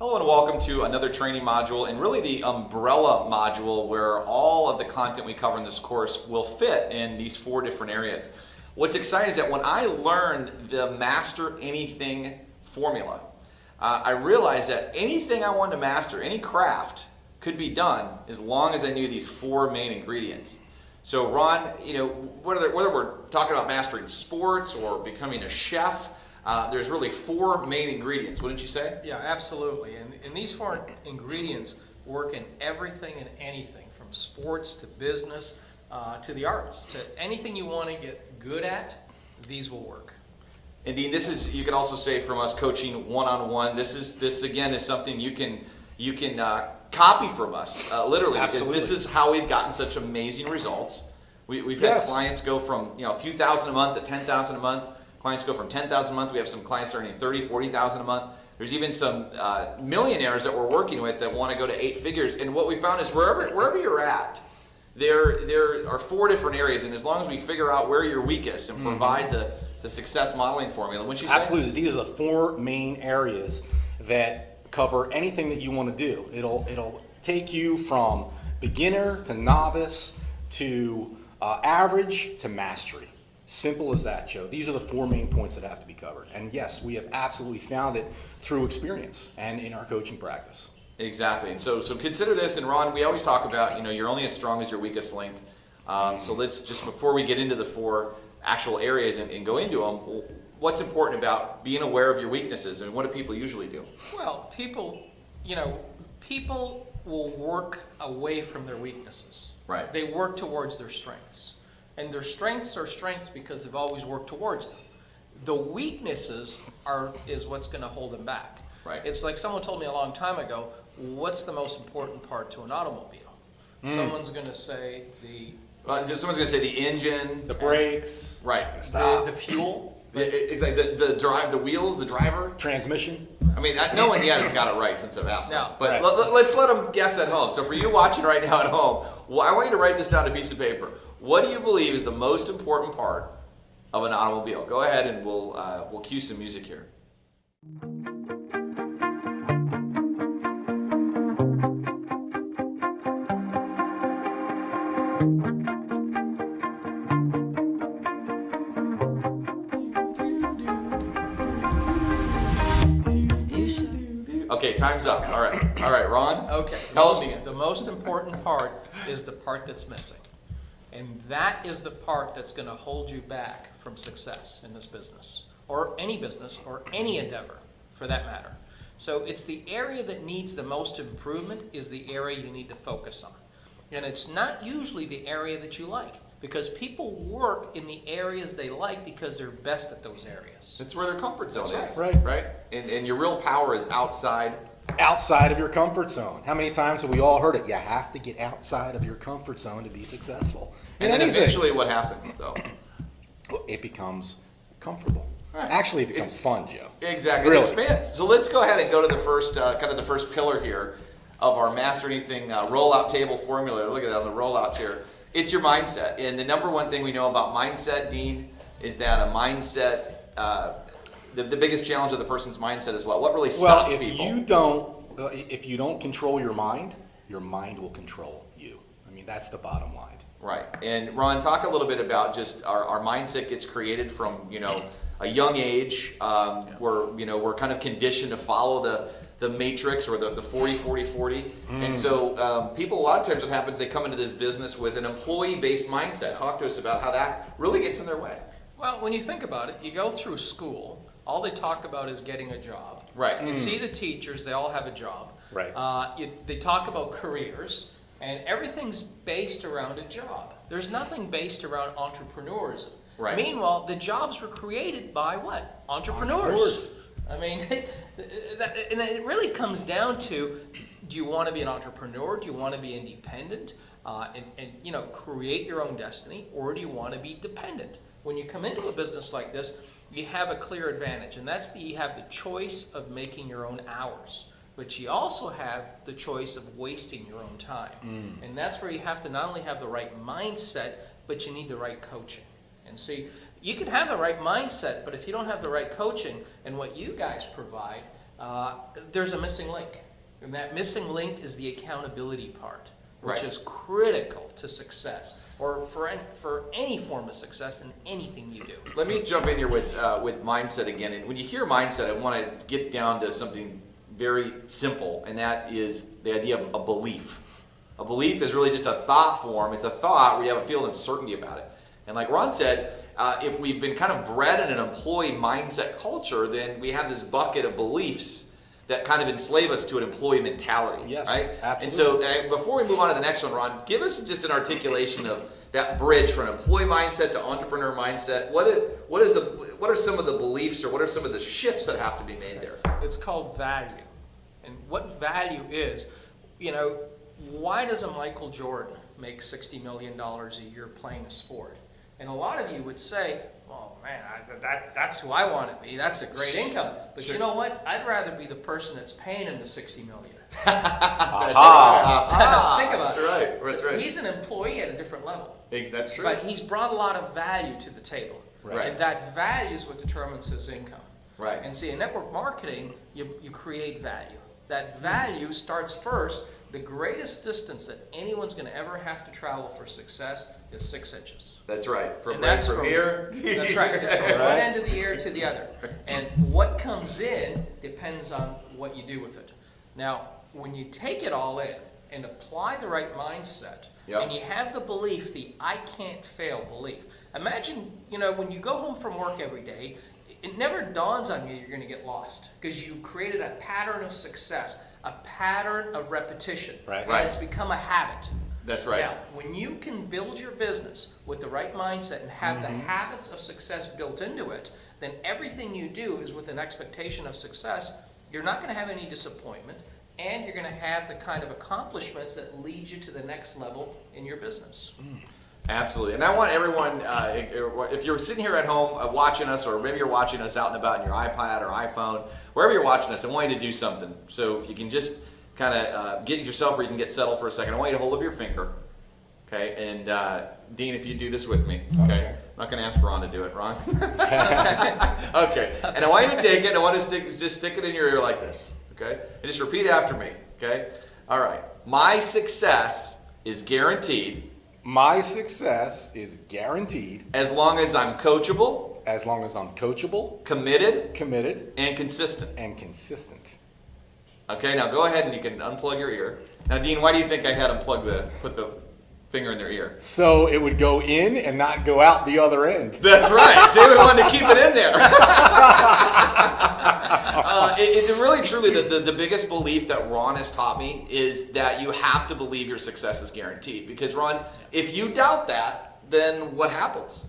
Hello and welcome to another training module, and really the umbrella module where all of the content we cover in this course will fit in these 4 different areas. What's exciting is that when I learned the Master Anything formula, I realized that anything I wanted to master, any craft, could be done as long as I knew these 4 main ingredients. So Ron, whether we're talking about mastering sports or becoming a chef, there's really 4 main ingredients, wouldn't you say? Yeah, absolutely. And these 4 ingredients work in everything and anything, from sports to business to the arts, to anything you want to get good at, these will work. And Dean, this is, you can also say from us coaching one-on-one, this again is something you can copy from us, literally. Absolutely. Because this is how we've gotten such amazing results. We've had clients go from a few thousand a month to 10,000 a month. Clients go from 10,000 a month. We have some clients earning 30, 40,000 a month. There's even some millionaires that we're working with that want to go to 8 figures. And what we found is wherever you're at, there are 4 different areas. And as long as we figure out where you're weakest and provide the success modeling formula, wouldn't you say? Absolutely. These are the 4 main areas that cover anything that you want to do. It'll take you from beginner to novice to average to mastery. Simple as that, Joe. These are the 4 main points that have to be covered. And yes, we have absolutely found it through experience and in our coaching practice. Exactly. And so consider this. And Ron, we always talk about, you're only as strong as your weakest link. So let's just, before we get into the 4 actual areas and go into them, what's important about being aware of your weaknesses? And what do people usually do? Well, people will work away from their weaknesses. Right. They work towards their strengths. And their strengths are strengths because they've always worked towards them. The weaknesses is what's going to hold them back. Right. It's like someone told me a long time ago, what's the most important part to an automobile? Someone's going to say Someone's going to say the engine, The brakes, right? the fuel. It's like the drive, the wheels, the driver, transmission. I mean, no one yet has got it right since I've asked them. No. But Right. let's let them guess at home. So for you watching right now at home, I want you to write this down on a piece of paper. What do you believe is the most important part of an automobile? Go ahead and we'll cue some music here. Okay, time's up. All right, Ron. Okay. Tell us the answer. The most important part is the part that's missing. And that is the part that's going to hold you back from success in this business, or any endeavor for that matter. So it's the area that needs the most improvement is the area you need to focus on. And it's not usually the area that you like, because people work in the areas they like because they're best at those areas. That's where their comfort zone is. Right. And your real power is outside. Outside of your comfort zone. How many times have we all heard it? You have to get outside of your comfort zone to be successful. And then eventually what happens, though? It becomes comfortable. Right. Actually, it becomes fun, Joe. Exactly. Really. It expands. So let's go ahead and go to the first, the first pillar here of our Master Anything rollout table formula. Look at that on the rollout chair. It's your mindset. And the number one thing we know about mindset, Dean, is that a mindset, the biggest challenge of the person's mindset is what? What really stops people? If you don't control your mind will control you. I mean, that's the bottom line. Right. And Ron, talk a little bit about just our mindset gets created from, a young age. We're kind of conditioned to follow the matrix or the 40-40-40. And so people, a lot of times what happens, they come into this business with an employee-based mindset. Talk to us about how that really gets in their way. Well, when you think about it, you go through school, all they talk about is getting a job. Right. You see the teachers, they all have a job. Right. They talk about careers, and everything's based around a job. There's nothing based around entrepreneurism. Right. Meanwhile, the jobs were created by what? Entrepreneurs. I mean, and it really comes down to, do you want to be an entrepreneur? Do you want to be independent and create your own destiny? Or do you want to be dependent? When you come into a business like this, you have a clear advantage, and that's you have the choice of making your own hours. But you also have the choice of wasting your own time. And that's where you have to not only have the right mindset, but you need the right coaching. And see, you can have the right mindset, but if you don't have the right coaching and what you guys provide, there's a missing link. And that missing link is the accountability part, which Right. is critical to success, or for any form of success in anything you do. Let me jump in here with mindset again. And when you hear mindset, I want to get down to something very simple, and that is the idea of a belief. A belief is really just a thought form. It's a thought where you have a feeling of certainty about it. And like Ron said, if we've been kind of bred in an employee mindset culture, then we have this bucket of beliefs that kind of enslave us to an employee mentality. Yes, right? absolutely. And so before we move on to the next one, Ron, give us just an articulation of that bridge from an employee mindset to entrepreneur mindset. What are some of the beliefs, or what are some of the shifts that have to be made there? It's called value. And what value is, why does a Michael Jordan make $60 million a year playing a sport? And a lot of you would say, oh man, that's who I want to be. That's a great income. But Sure. you know what? I'd rather be the person that's paying him the $60 million. That's Ah. Think about That's it. right. That's So right. He's an employee at a different level. That's true. But he's brought a lot of value to the table. Right. And that value is what determines his income. Right. And see, in network marketing, you create value. That value starts first. The greatest distance that anyone's going to ever have to travel for success is 6 inches. That's right. And From that's here. That's right. It's from one end of the ear to the other. And what comes in depends on what you do with it. Now, when you take it all in and apply the right mindset, Yep. and you have the belief, the I can't fail belief. Imagine, when you go home from work every day, it never dawns on you you're going to get lost, because you've created a pattern of success, a pattern of repetition. Right. And Right. it's become a habit. That's right. Now, when you can build your business with the right mindset and have the habits of success built into it, then everything you do is with an expectation of success. You're not going to have any disappointment, and you're going to have the kind of accomplishments that lead you to the next level in your business. Absolutely. And I want everyone, if you're sitting here at home watching us, or maybe you're watching us out and about on your iPad or iPhone, wherever you're watching us, I want you to do something. So if you can just kind of get yourself where you can get settled for a second, I want you to hold up your finger. Okay? And Dean, if you do this with me. Okay? I'm not going to ask Ron to do it. Ron? Okay. And I want you to take it. I want to just stick it in your ear like this. Okay? And just repeat after me. Okay? All right. My success is guaranteed My success is guaranteed as long as I'm coachable, as long as I'm coachable, committed, committed, and consistent. and consistent. Okay, now go ahead and you can unplug your ear. Now, Dean, why do you think I had them put the finger in their ear? So it would go in and not go out the other end. That's right. See, we wanted to keep it in there. It really, truly, the biggest belief that Ron has taught me is that you have to believe your success is guaranteed. Because, Ron, if you doubt that, then what happens?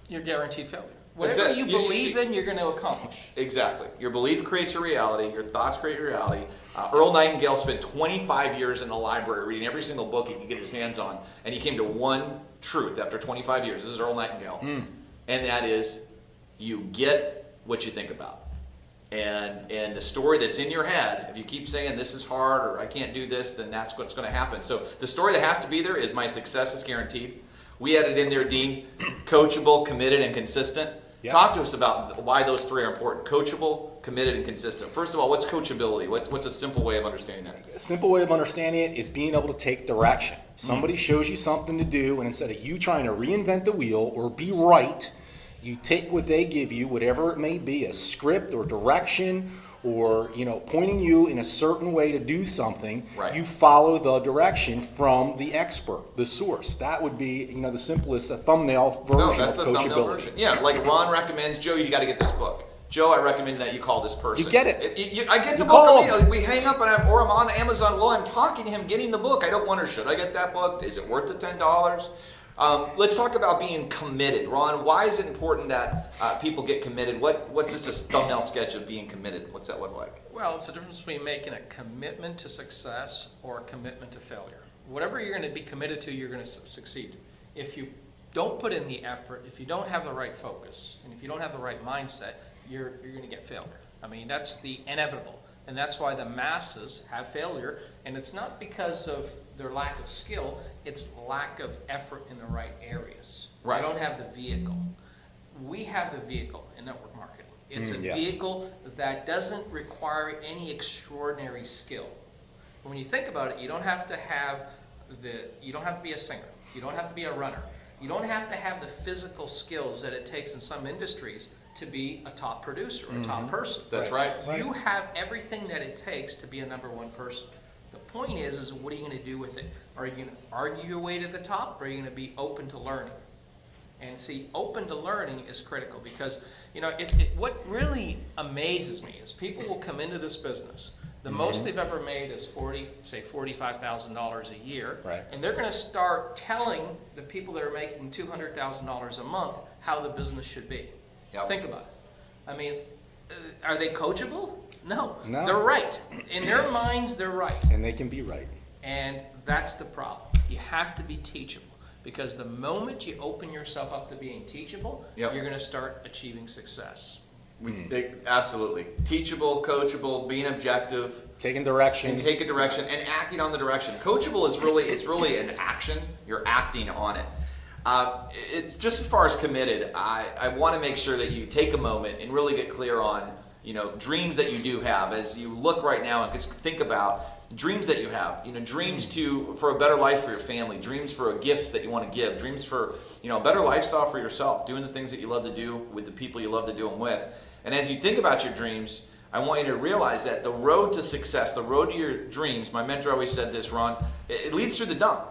You're guaranteed failure. That's Whatever it. you believe in, you're going to accomplish. Exactly. Your belief creates your reality. Your thoughts create your reality. Earl Nightingale spent 25 years in the library reading every single book he could get his hands on, and he came to one truth after 25 years. This is Earl Nightingale. And that is, you get what you think about. And the story that's in your head, if you keep saying this is hard or I can't do this, then that's what's going to happen. So the story that has to be there is my success is guaranteed. We added in there, Dean, coachable, committed, and consistent. Yeah. Talk to us about why those three are important. Coachable, committed, and consistent. First of all, what's coachability? What's a simple way of understanding that? A simple way of understanding it is being able to take direction. Somebody shows you something to do, and instead of you trying to reinvent the wheel or be right, you take what they give you, whatever it may be, a script or direction, or pointing you in a certain way to do something. Right. You follow the direction from the expert, the source. That would be the simplest, a thumbnail version No, that's of the coachability. thumbnail version. Yeah, like Ron recommends, Joe, you got to get this book. Joe, I recommend that you call this person. You get it. I get the You book. call We hang up, or I'm on Amazon. Well, I'm talking to him, getting the book. I don't wonder, should I get that book? Is it worth the $10? Let's talk about being committed. Ron, why is it important that people get committed? What's just a thumbnail sketch of being committed? What's that look like? Well, it's the difference between making a commitment to success or a commitment to failure. Whatever you're going to be committed to, you're going to succeed. If you don't put in the effort, if you don't have the right focus, and if you don't have the right mindset, you're going to get failure. I mean, that's the inevitable. And that's why the masses have failure. And it's not because of their lack of skill, it's lack of effort in the right areas. Right. They don't have the vehicle. We have the vehicle in network marketing. It's a yes. vehicle that doesn't require any extraordinary skill. When you think about it, you don't have to be a singer. You don't have to be a runner. You don't have to have the physical skills that it takes in some industries to be a top producer or a top person. That's right. You have everything that it takes to be a number one person. The point is what are you going to do with it? Are you going to argue your way to the top, or are you going to be open to learning? And see, open to learning is critical, because what really amazes me is people will come into this business. The most they've ever made is $45,000 a year, Right. and they're going to start telling the people that are making $200,000 a month how the business should be. Yep. Think about it. I mean, are they coachable? No. No. They're right. In their minds, they're right. And they can be right. And that's the problem. You have to be teachable, because the moment you open yourself up to being teachable, Yep. you're going to start achieving success. Absolutely. Teachable, coachable, being objective, Taking direction. and take a direction, and acting on the direction. Coachable is really an action. You're acting on it. It's just as far as committed. I want to make sure that you take a moment and really get clear on dreams that you do have. As you look right now and just think about dreams that you have. Dreams for a better life for your family. Dreams for gifts that you want to give. Dreams for a better lifestyle for yourself. Doing the things that you love to do with the people you love to do them with. And as you think about your dreams, I want you to realize that the road to success, the road to your dreams, my mentor always said this, Ron, it leads through the dump.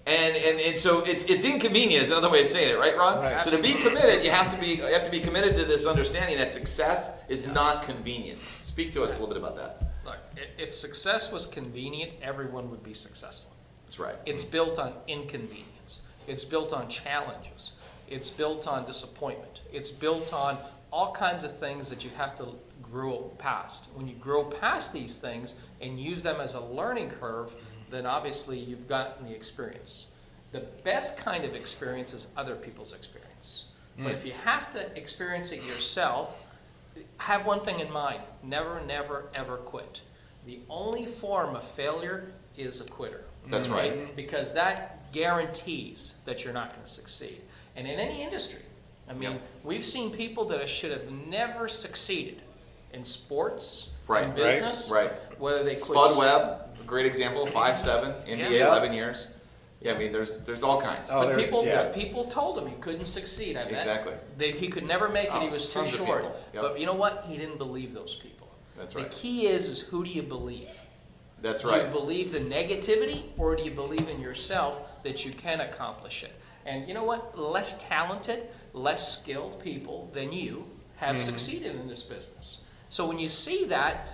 And so it's inconvenient is another way of saying it, right, Ron? Right. So to be committed, you have to be committed to this understanding that success is not convenient. Speak to us a little bit about that. Look, if success was convenient, everyone would be successful. That's right. It's built on inconvenience. It's built on challenges. It's built on disappointment. It's built on all kinds of things that you have to grow past. When you grow past these things and use them as a learning curve, then obviously you've gotten the experience. The best kind of experience is other people's experience. But if you have to experience it yourself, have one thing in mind: never, never, ever quit. The only form of failure is a quitter. That's right. Because that guarantees that you're not going to succeed. And in any industry, I mean, Yep. we've seen people that should have never succeeded in sports, Right, in business, right. whether they quit. Spud Webb, a great example, 5'7", NBA, Yeah. 11 years. Yeah, I mean, there's all kinds. Oh, But there's- people, yeah. people told him he couldn't succeed. I bet. Exactly. He could never make it. He Oh, was too tons of short. people. Yep. But you know what? He didn't believe those people. That's The right. key is who do you believe? That's Do right. you believe the negativity, or do you believe in yourself that you can accomplish it? And you know what? Less talented, less skilled people than you have succeeded in this business. So when you see that,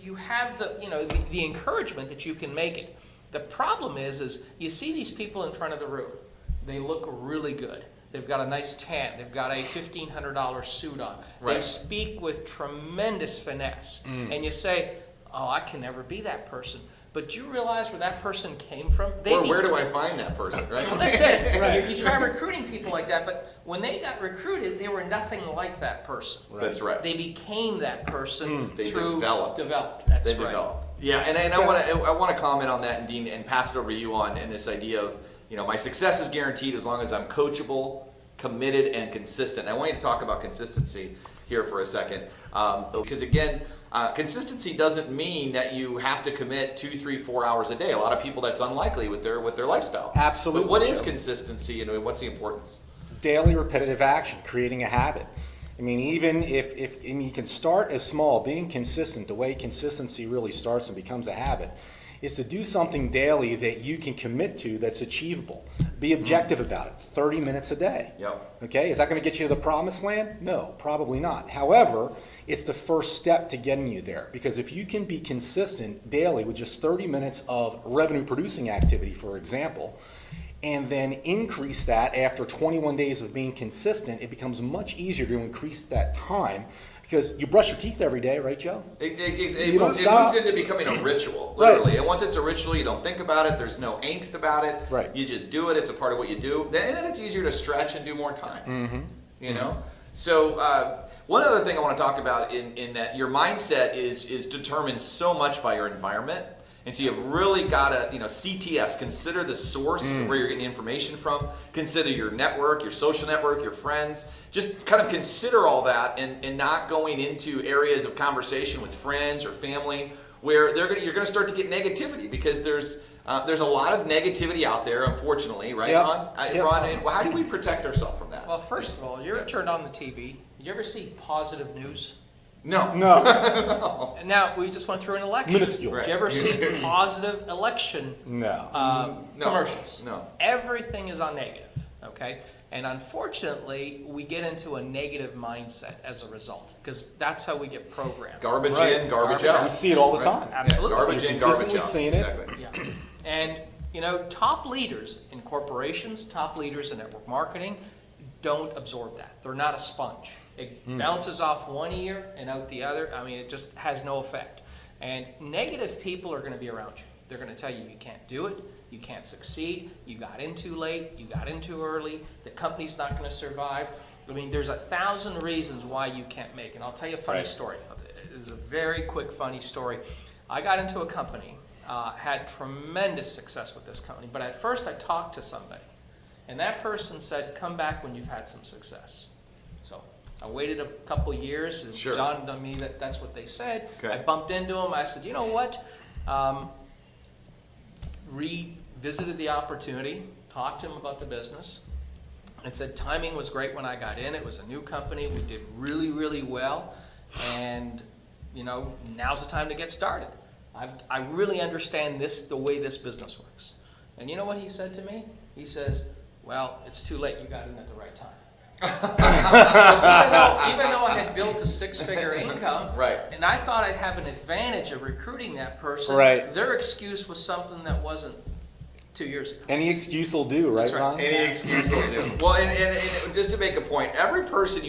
you have the encouragement that you can make it. The problem is you see these people in front of the room. They look really good. They've got a nice tan. They've got a $1,500 suit on. They Right. speak with tremendous finesse. And you say, oh, I can never be that person. But do you realize where that person came from? Where do I find that person, right? Well, that's it. You try recruiting people like that, but when they got recruited, they were nothing like that person. That's right. They became that person They through developed. That's They right. develop. Yeah, and I want to comment on that, and Dean, and pass it over to you on in this idea of my success is guaranteed as long as I'm coachable, committed, and consistent. I want you to talk about consistency here for a second, because again, consistency doesn't mean that you have to commit 2, 3, 4 hours a day. A lot of people, that's unlikely with their lifestyle. Absolutely. But what is Joe. consistency, and what's the importance? Daily repetitive action, creating a habit. I mean, even if you can start as small, being consistent, the way consistency really starts and becomes a habit, is to do something daily that you can commit to that's achievable. Be objective about it. 30 minutes a day. Yep. Okay, is that going to get you to the promised land? No, probably not. However, it's the first step to getting you there, because if you can be consistent daily with just 30 minutes of revenue producing activity, for example, and then increase that after 21 days of being consistent, it becomes much easier to increase that time, because you brush your teeth every day, right, Joe? It You don't moves stop. into becoming a ritual, Right. literally. And once it's a ritual, you don't think about it. There's no angst about it. Right. You just do it. It's a part of what you do. And then it's easier to stretch and do more time. Mm-hmm. You know? So one other thing I want to talk about in that your mindset is determined so much by your environment. And so you've really got to, CTS, consider the source of where you're getting information from. Consider your network, your social network, your friends. Just kind of consider all that and not going into areas of conversation with friends or family where you're going to start to get negativity, because there's a lot of negativity out there, unfortunately, right, Yep. Ron? Yep. Ron, and how do we protect ourselves from that? Well, first of all, you ever turned on the TV? You ever see positive news? No. No. And now, we just went through an election. Minuscule. Did you ever see positive election No. No. commercials? No. Everything is on negative, okay? And unfortunately, we get into a negative mindset as a result, because that's how we get programmed. Garbage Right. in, garbage Garbage out. We see it all the Right. time. Absolutely. Yeah, garbage You're in, garbage out. consistently seeing it. Exactly. Yeah. And, top leaders in corporations, top leaders in network marketing don't absorb that. They're not a sponge. It bounces off one ear and out the other. I mean, it just has no effect. And negative people are going to be around you. They're going to tell you you can't do it, you can't succeed, you got in too late, you got in too early, the company's not going to survive. I mean, there's 1,000 reasons why you can't make it. And I'll tell you a funny Right. story. It's a very quick, funny story. I got into a company, had tremendous success with this company, but at first I talked to somebody, and that person said, come back when you've had some success. So I waited a couple years. It Sure. dawned on me that that's what they said. Okay. I bumped into them. I said, you know what? Revisited the opportunity, talked to him about the business, and said timing was great when I got in. It was a new company. We did really, really well. And, now's the time to get started. I really understand the way this business works. And you know what he said to me? He says, well, it's too late. You got in at the right time. So even though I had built a 6-figure income, Right. and I thought I'd have an advantage of recruiting that person, Right. their excuse was something that wasn't 2 years ago. Any excuse will do, right, That's right. Ron? Any excuse will do. Well, and just to make a point, every person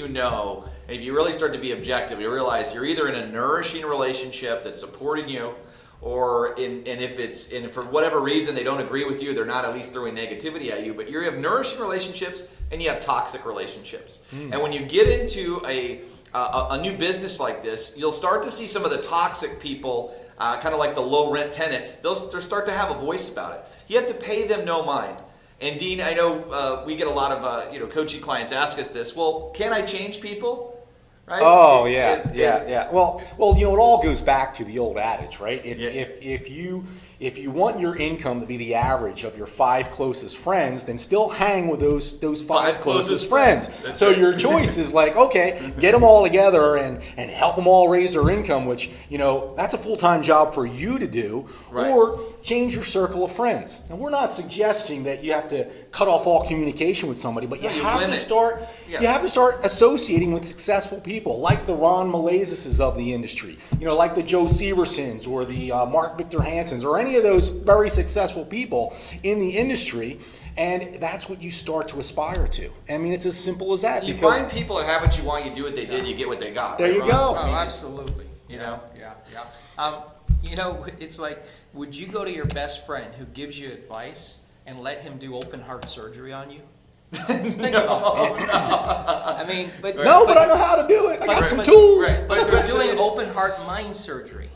if you really start to be objective, you realize you're either in a nourishing relationship that's supporting you, or if for whatever reason they don't agree with you, they're not at least throwing negativity at you, but you have nourishing relationships and you have toxic relationships. And when you get into a new business like this, you'll start to see some of the toxic people, kind of like the low rent tenants, they'll start to have a voice about it. You have to pay them no mind. And Dean, I know we get a lot of coaching clients ask us this. Well, can I change people? Right? Oh yeah. Well, it all goes back to the old adage, right? If you want your income to be the average of your 5 closest friends, then still hang with those 5 closest friends. That's So right. your choice is like, okay, get them all together and help them all raise their income, which that's a full-time job for you to do, Right. or change your circle of friends. And we're not suggesting that you have to cut off all communication with somebody, but you No, you have to limit. start. Yeah. You have to start associating with successful people like the Ron Malazises of the industry, like the Joe Seversons or the Mark Victor Hansons or any of those very successful people in the industry, and that's what you start to aspire to. I mean, it's as simple as that. You because find people that have what you want, you do what they did, you get what they got. There right, you Ron? go. I mean, Absolutely. Yeah. It's like, would you go to your best friend who gives you advice and let him do open heart surgery on you? Think about it. I mean, but no, but I know how to do it. I got but- some but- tools. right. But they're doing it's- open heart mind surgery.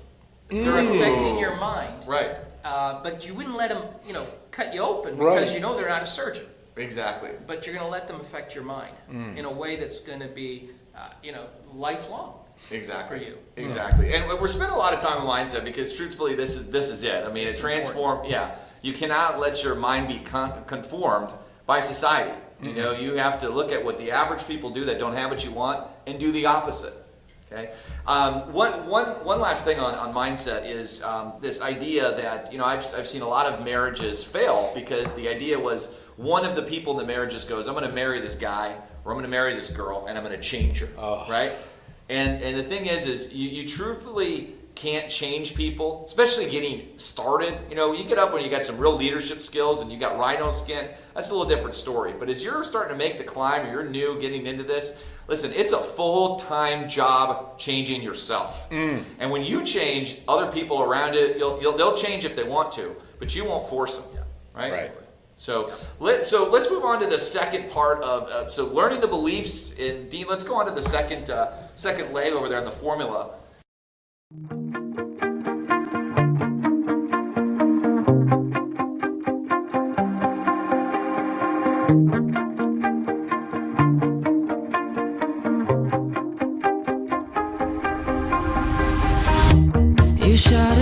They're affecting your mind. Right. But you wouldn't let them, cut you open Right. because they're not a surgeon. Exactly. But you're going to let them affect your mind in a way that's going to be, lifelong. Exactly. For you. Exactly. And we're spending a lot of time on mindset because truthfully this is it. I mean, It's it transforms. Yeah. You cannot let your mind be conformed by society. You have to look at what the average people do that don't have what you want and do the opposite. Okay. One last thing on mindset is this idea that I've seen a lot of marriages fail because the idea was one of the people in the marriages goes, I'm going to marry this guy or I'm going to marry this girl and I'm going to change her. Right. And the thing is you truthfully can't change people, especially getting started. You get up when you got some real leadership skills and you got rhino skin, that's a little different story. But as you're starting to make the climb or you're new getting into this, listen, it's a full-time job changing yourself. And when you change, other people around it, they'll change if they want to, but you won't force them. Right? Right. So let's move on to the second part of so learning the beliefs. And Dean, let's go on to the second leg over there in the formula. shot